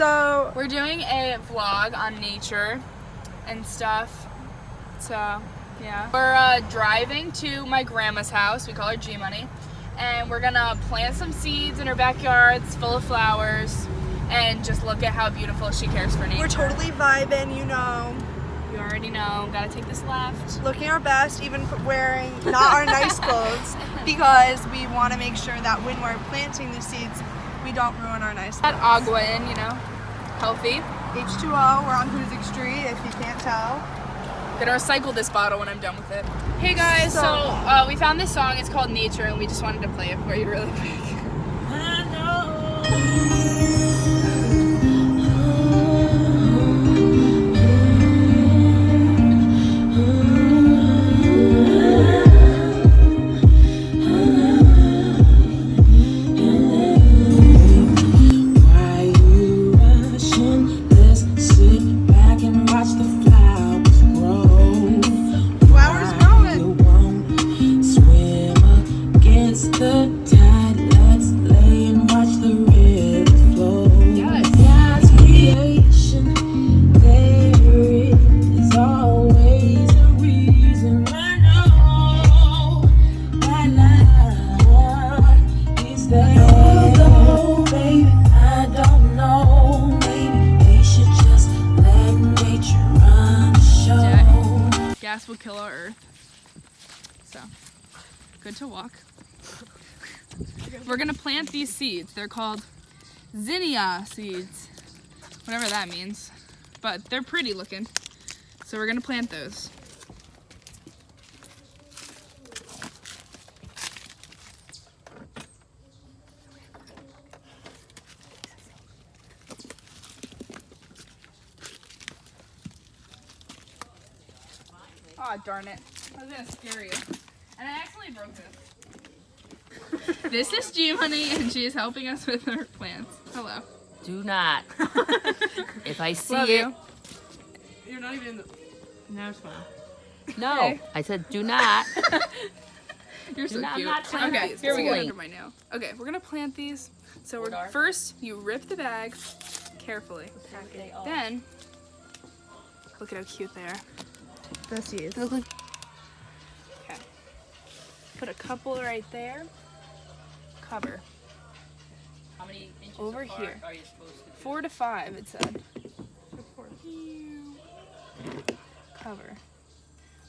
So we're doing a vlog on nature and stuff. So yeah, we're driving to my grandma's house. We call her G Money, and we're gonna plant some seeds in her backyard. It's full of flowers, and just look at how beautiful she cares for nature. we're totally vibing, you know. You already know. Gotta take this left. Looking our best, even wearing not our nice clothes, because we want to make sure that when we're planting the seeds, we don't ruin our nice Got clothes. agua in, you know, healthy. H2O, we're on Hoosick Street, if you can't tell. Gonna recycle this bottle when I'm done with it. Hey guys, so we found this song. It's called Nature, and we just wanted to play it for you really quick. I know. Gas will kill our earth. So, good to walk. We're gonna plant these seeds. They're called zinnia seeds, whatever that means. But they're pretty looking. So we're gonna plant those. Aw, darn it. I was gonna scare you. And I accidentally broke this. This is G Money, and she is helping us with our plants. Hello. Do not. If I see Love it. you. You're not even in the. No, smile. No. Okay. I said do not. You're so I'm cute. not trying Okay, to here we go. point. Under my nail. Okay, we're gonna plant these. So we're Dark. first you rip the bag carefully. Then look at how cute they are. The seeds. Look like. Okay. Put a couple right there. Cover. How many inches Over apart here. are you supposed to do? 4 to 5, it said. Cover.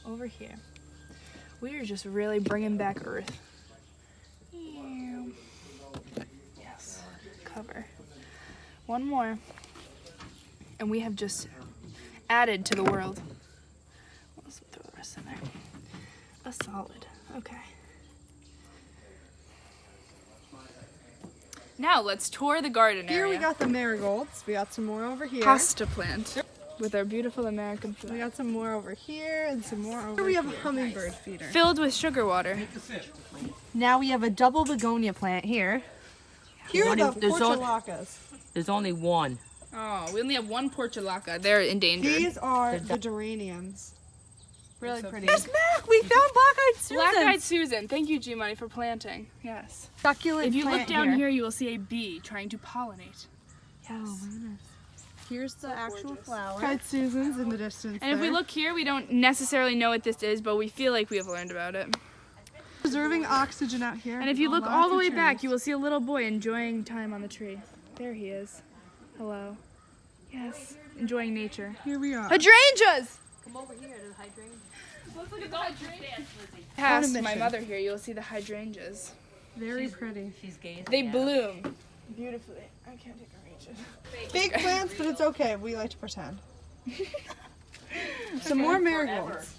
Over here. We are just really bringing back Earth. Yes. Cover. One more. And we have just added to the world. Let's throw the rest in there. A solid. Okay. Now let's tour the garden Here area. we got the marigolds. We got some more over here. Pasta plant with our beautiful American We flag. got some more over here and some more over here. We have a hummingbird feeder. Filled with sugar water. Now we have a double begonia plant here. Here are the There's only- portulacas. There's only one. Oh, we only have one portulaca. They're endangered. These are the geraniums. Really so pretty. cute. There's Mac! We found black-eyed Susan! Black-eyed Susan. Thank you, G Money, for planting. Yes. Succulent If you look plant down here, you will see a bee trying to pollinate. Yes. Here's the actual flower. Black-eyed Susans in the distance And if we look here, we don't necessarily know what this is, but we feel like we have learned about it. Preserving oxygen out here. And if you look Lots all the of way back, trees. you will see a little boy enjoying time on the tree. There he is. Hello. Yes. Enjoying nature. Here we are. Hydrangeas! Come over here to the hydrangea. Let's look at the hydrangeas. Past my mission. mother here, you'll see the hydrangeas. Very pretty. She's gazing. They at bloom beautifully. I can't take a reach it. Fake plants, but it's okay. We like to pretend. Some more marigolds.